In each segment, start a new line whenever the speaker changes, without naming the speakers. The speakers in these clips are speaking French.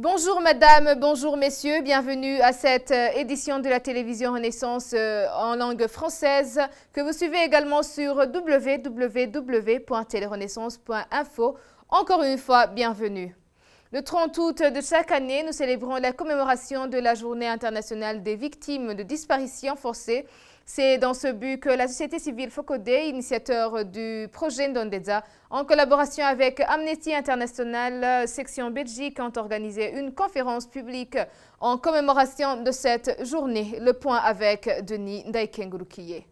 Bonjour madame, bonjour messieurs, bienvenue à cette édition de la télévision Renaissance en langue française que vous suivez également sur www.telerenaissance.info. Encore une fois, bienvenue. Le 30 août de chaque année, nous célébrons la commémoration de la Journée internationale des victimes de disparitions forcées. C'est dans ce but que la société civile Focodé, initiateur du projet Ndondeza, en collaboration avec Amnesty International, section Belgique, ont organisé une conférence publique en commémoration de cette journée. Le point avec Denis Ndaïkengurukiye.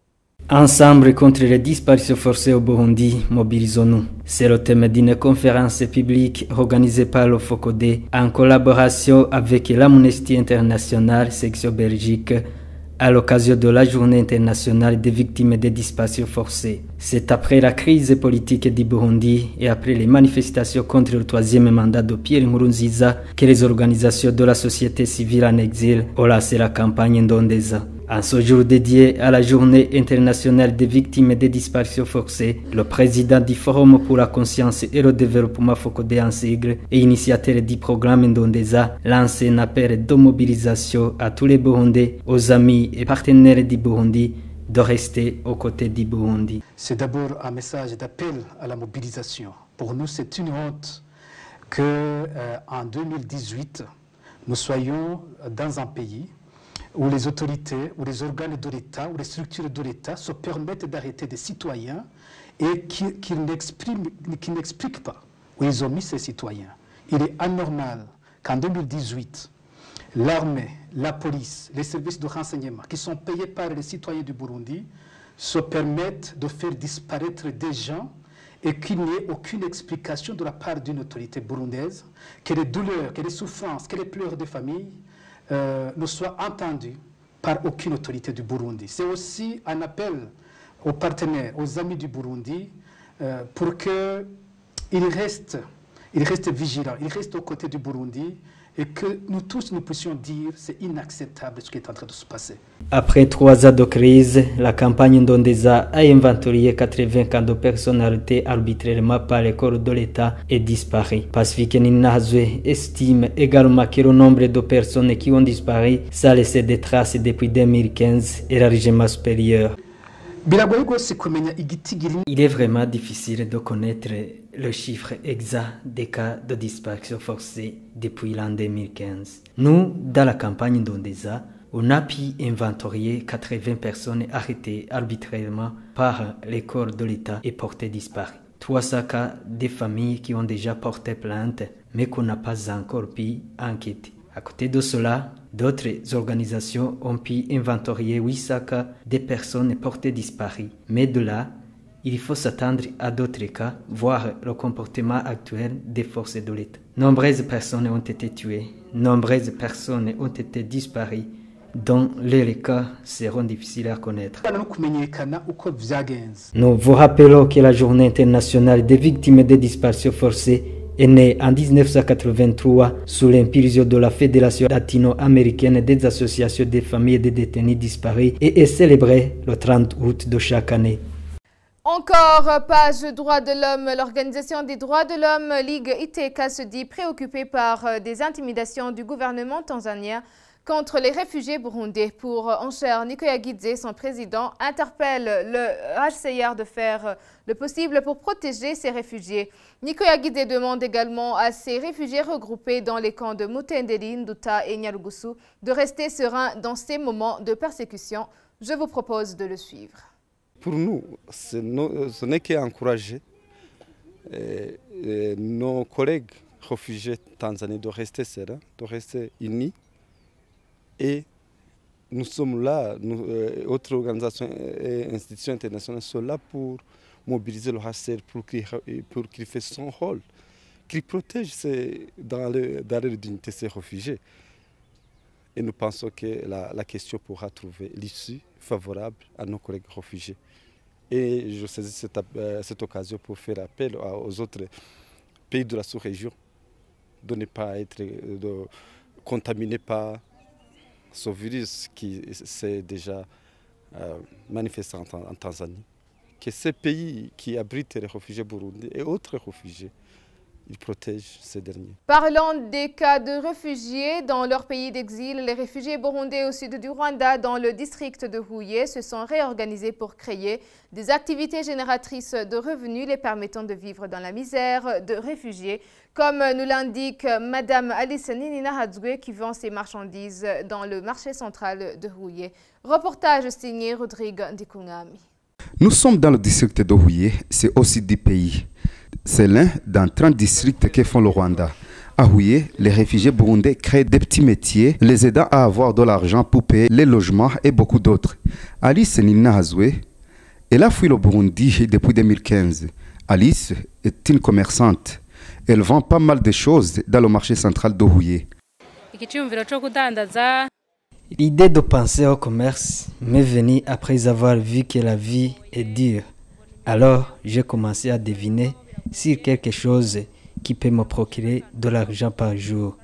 Ensemble contre les disparitions forcées au Burundi, mobilisons-nous. C'est le thème d'une conférence publique organisée par le Focodé en collaboration avec l'Amnesty International, section Belgique, à l'occasion de la Journée internationale des victimes des disparitions forcées. C'est après la crise politique du Burundi et après les manifestations contre le troisième mandat de Pierre Nkurunziza que les organisations de la société civile en exil ont lancé la campagne Ndondeza. En ce jour dédié à la Journée internationale des victimes des disparitions forcées, le président du Forum pour la conscience et le développement Focodé en sigle et initiateur du programme Ndondeza lance un appel de mobilisation à tous les Burundais, aux amis et partenaires du Burundi, de rester aux côtés du Burundi.
C'est d'abord un message d'appel à la mobilisation. Pour nous, c'est une honte qu'en 2018, nous soyons dans un pays où les autorités, où les organes de l'État, où les structures de l'État se permettent d'arrêter des citoyens et qui n'expliquent pas où ils ont mis ces citoyens. Il est anormal qu'en 2018, l'armée, la police, les services de renseignement qui sont payés par les citoyens du Burundi se permettent de faire disparaître des gens et qu'il n'y ait aucune explication de la part d'une autorité burundaise, que les douleurs, que les souffrances, que les pleurs des familles ne soient entendus par aucune autorité du Burundi. C'est aussi un appel aux partenaires, aux amis du Burundi, pour qu'ils restent vigilants, ils restent aux côtés du Burundi et que nous tous nous puissions dire c'est inacceptable ce qui est en train de se passer.
Après 3 ans de crise, la campagne Ndondeza a inventorié 80 cas de personnes arrêtées arbitrairement par les corps de l'État et disparues. Pacifique Ninazwe estime également que le nombre de personnes qui ont disparu sans laisser de traces depuis 2015 est largement supérieur. Il est vraiment difficile de connaître le chiffre exact des cas de disparition forcée depuis l'an 2015. Nous, dans la campagne Ndondeza, on a pu inventorier 80 personnes arrêtées arbitrairement par les corps de l'État et portées disparues. 300 cas de familles qui ont déjà porté plainte, mais qu'on n'a pas encore pu enquêter. À côté de cela, d'autres organisations ont pu inventorier 800 cas de personnes portées disparues. Mais de là, il faut s'attendre à d'autres cas, voir le comportement actuel des forces de l'État. Nombreuses personnes ont été tuées, nombreuses personnes ont été disparues, dont les cas seront difficiles à connaître. Nous vous rappelons que la Journée internationale des victimes des disparitions forcées est née en 1983 sous l'impulsion de la Fédération latino-américaine des associations des familles des détenus disparus et est célébrée le 30 août de chaque année.
Encore page droits de l'homme. L'organisation des droits de l'homme Ligue Iteka se dit préoccupée par des intimidations du gouvernement tanzanien contre les réfugiés burundais. Pour Encher, Nicoya Guidze, son président, interpelle le HCR de faire le possible pour protéger ces réfugiés. Nicoya Guidze demande également à ces réfugiés regroupés dans les camps de Mutendeli, Nduta et Nyarugusu de rester sereins dans ces moments de persécution. Je vous propose de le suivre.
Pour nous, ce n'est qu'encourager nos collègues réfugiés tanzaniens de rester sereins, de rester unis. Et nous sommes là, autres organisations et institutions internationales sont là pour mobiliser le HCR pour qu'il fasse son rôle, qu'il protège dans la dignité ces réfugiés. Et nous pensons que la question pourra trouver l'issue favorable à nos collègues réfugiés. Et je saisis cette occasion pour faire appel aux autres pays de la sous-région de ne pas être contaminés par ce virus qui s'est déjà manifesté en Tanzanie. Que ces pays qui abritent les réfugiés burundais et autres réfugiés il protège ces derniers.
Parlant des cas de réfugiés dans leur pays d'exil, les réfugiés burundais au sud du Rwanda, dans le district de Huye, se sont réorganisés pour créer des activités génératrices de revenus les permettant de vivre dans la misère de réfugiés, comme nous l'indique Madame Alice Nahadzwe qui vend ses marchandises dans le marché central de Huye. Reportage signé Rodrigue Ndikungami.
Nous sommes dans le district de Huye, c'est aussi 10 pays. C'est l'un dans 30 districts que font le Rwanda. À Huye, les réfugiés burundais créent des petits métiers, les aidant à avoir de l'argent pour payer les logements et beaucoup d'autres. Alice Nahadzwe, elle a fui le Burundi depuis 2015. Alice est une commerçante. Elle vend pas mal de choses dans le marché central de Huye.
L'idée de penser au commerce m'est venue après avoir vu que la vie est dure. Alors, j'ai commencé à deviner sur quelque chose qui peut me procurer de l'argent par jour.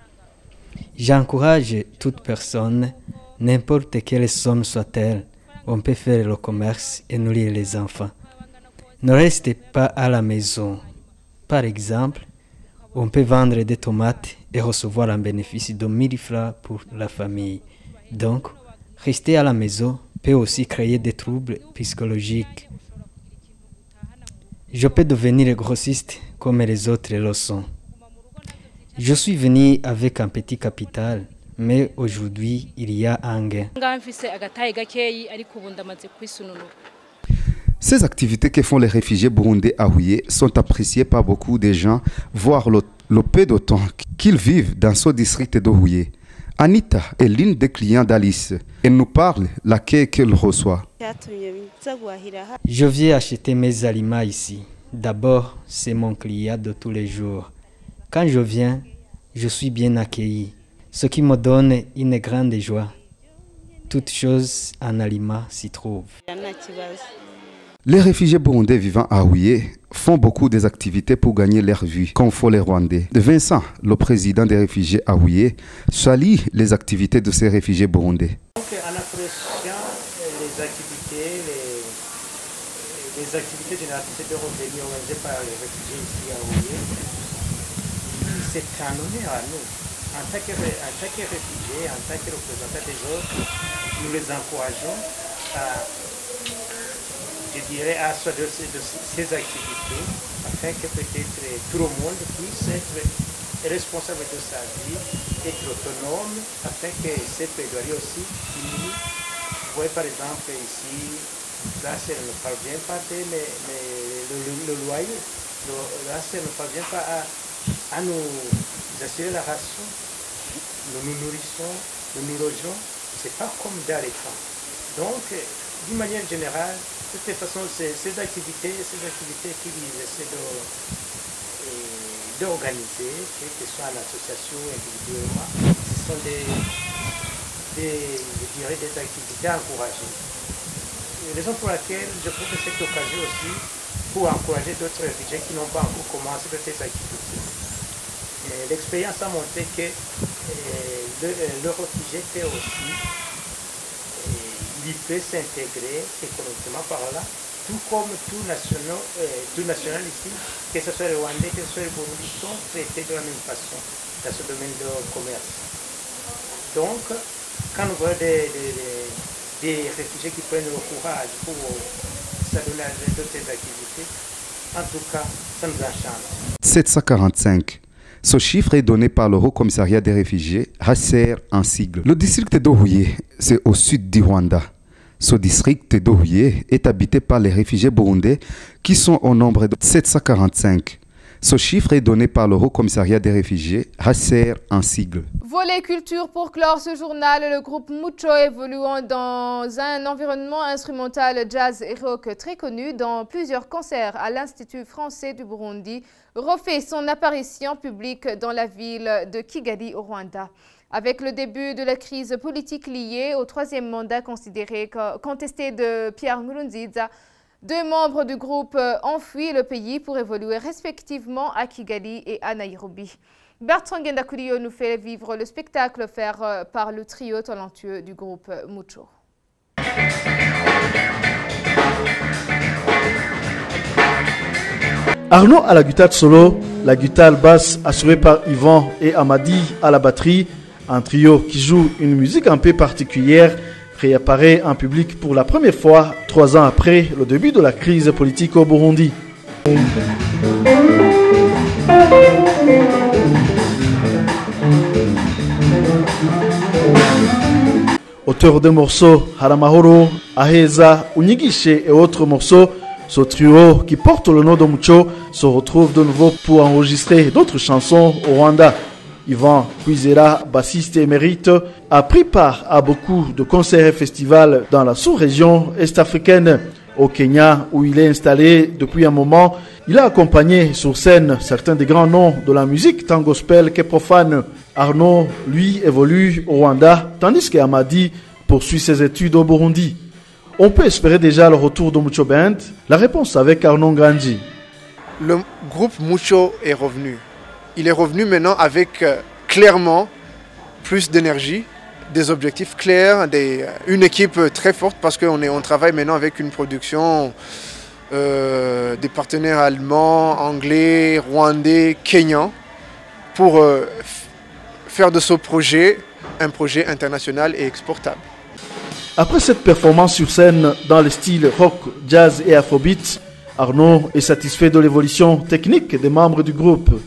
J'encourage toute personne, n'importe quelle somme soit-elle, on peut faire le commerce et nourrir les enfants. Ne restez pas à la maison. Par exemple, on peut vendre des tomates et recevoir un bénéfice de 1000 francs pour la famille. Donc, rester à la maison peut aussi créer des troubles psychologiques. Je peux devenir grossiste comme les autres le sont. Je suis venu avec un petit capital, mais aujourd'hui, il y a un gain.
Ces activités que font les réfugiés burundais à Huye sont appréciées par beaucoup de gens, voire le peu de temps qu'ils vivent dans ce district de Huye. Anita est l'une des clients d'Alice. Elle nous parle l'accueil qu'elle reçoit.
Je viens acheter mes aliments ici. D'abord, c'est mon client de tous les jours. Quand je viens, je suis bien accueilli, ce qui me donne une grande joie. Toutes choses en aliments s'y trouvent.
Les réfugiés burundais vivant à Huye font beaucoup des activités pour gagner leur vie, comme font les Rwandais. Vincent, le président des réfugiés à Huye, salue les activités de ces réfugiés burundais.
Donc, en appréciant les activités génératrices de revenus organisées par les réfugiés ici à Huye, c'est un honneur à nous. En tant que réfugiés, en tant que représentants des autres, nous les encourageons à de ces activités afin que peut-être tout le monde puisse être responsable de sa vie, être autonome, afin que ces plaidoiries aussi finissent. Vous voyez par exemple ici, là ça ne parvient pas le loyer, là ça ne parvient pas à nous assurer la ration, nous nous nourrissons, nous nous logeons, c'est pas comme dans les temps. Donc, d'une manière générale, de toute façon, ces activités qu'ils essaient d'organiser, que ce soit en association ou individuellement, ce sont des activités encouragées. Raison pour laquelle je trouve que cette occasion aussi pour encourager d'autres réfugiés qui n'ont pas encore commencé ces activités. L'expérience a montré que le réfugié fait aussi il peut s'intégrer économiquement par là, tout comme tout national ici, que ce soit le Rwandais, que ce soit le Burundi, sont traités de la même façon dans ce domaine de commerce. Donc, quand nous voyons des réfugiés qui prennent le courage pour s'adonner à d'autres activités, en tout cas, ça nous enchante.
745. Ce chiffre est donné par le Haut Commissariat des réfugiés, HCR en sigle. Le district de Huye, c'est au sud du Rwanda. Ce district de Huye est habité par les réfugiés burundais qui sont au nombre de 745. Ce chiffre est donné par le Haut Commissariat des réfugiés, HCR en sigle.
Volet culture pour clore ce journal, le groupe Mucho évoluant dans un environnement instrumental jazz et rock très connu dans plusieurs concerts à l'Institut français du Burundi, refait son apparition publique dans la ville de Kigali au Rwanda. Avec le début de la crise politique liée au troisième mandat contesté de Pierre Nkurunziza, deux membres du groupe ont fui le pays pour évoluer respectivement à Kigali et à Nairobi. Bertrand Ngendakuriyo nous fait vivre le spectacle offert par le trio talentueux du groupe Mucho.
Arnaud à la guitare solo, la guitare basse assurée par Yvan et Amadi à la batterie, un trio qui joue une musique un peu particulière, réapparaît en public pour la première fois 3 ans après le début de la crise politique au Burundi. Auteur de morceaux Haramahoro, Aheza, Unyigishe et autres morceaux, ce trio qui porte le nom de Mucho se retrouve de nouveau pour enregistrer d'autres chansons au Rwanda. Yvan Kwizera, bassiste émérite, a pris part à beaucoup de concerts et festivals dans la sous-région est-africaine. Au Kenya, où il est installé depuis un moment, il a accompagné sur scène certains des grands noms de la musique tant gospel que profane. Arnaud, lui, évolue au Rwanda, tandis qu'Amadi poursuit ses études au Burundi. On peut espérer déjà le retour de Mucho Band. La réponse avec Arnaud Ngandji.
Le groupe Mucho est revenu. Il est revenu maintenant avec clairement plus d'énergie, des objectifs clairs, une équipe très forte parce qu'on travaille maintenant avec une production des partenaires allemands, anglais, rwandais, kenyans pour faire de ce projet un projet international et exportable.
Après cette performance sur scène dans le style rock, jazz et afrobeat, Arnaud est satisfait de l'évolution technique des membres du groupe.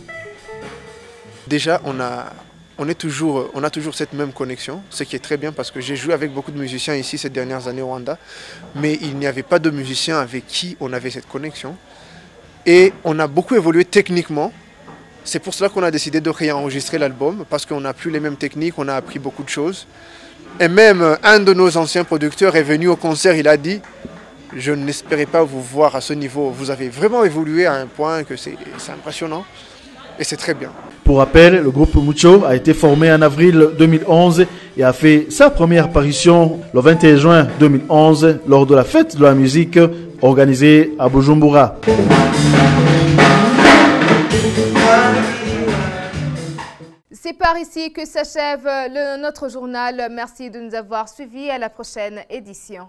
Déjà, on a toujours cette même connexion, ce qui est très bien parce que j'ai joué avec beaucoup de musiciens ici ces dernières années au Rwanda, mais il n'y avait pas de musiciens avec qui on avait cette connexion. Et on a beaucoup évolué techniquement. C'est pour cela qu'on a décidé de réenregistrer l'album, parce qu'on n'a plus les mêmes techniques, on a appris beaucoup de choses. Et même un de nos anciens producteurs est venu au concert, il a dit « Je n'espérais pas vous voir à ce niveau, vous avez vraiment évolué à un point que c'est impressionnant. » Et c'est très bien.
Pour rappel, le groupe Mucho a été formé en avril 2011 et a fait sa première apparition le 21 juin 2011 lors de la fête de la musique organisée à Bujumbura.
C'est par ici que s'achève notre journal. Merci de nous avoir suivis. À la prochaine édition.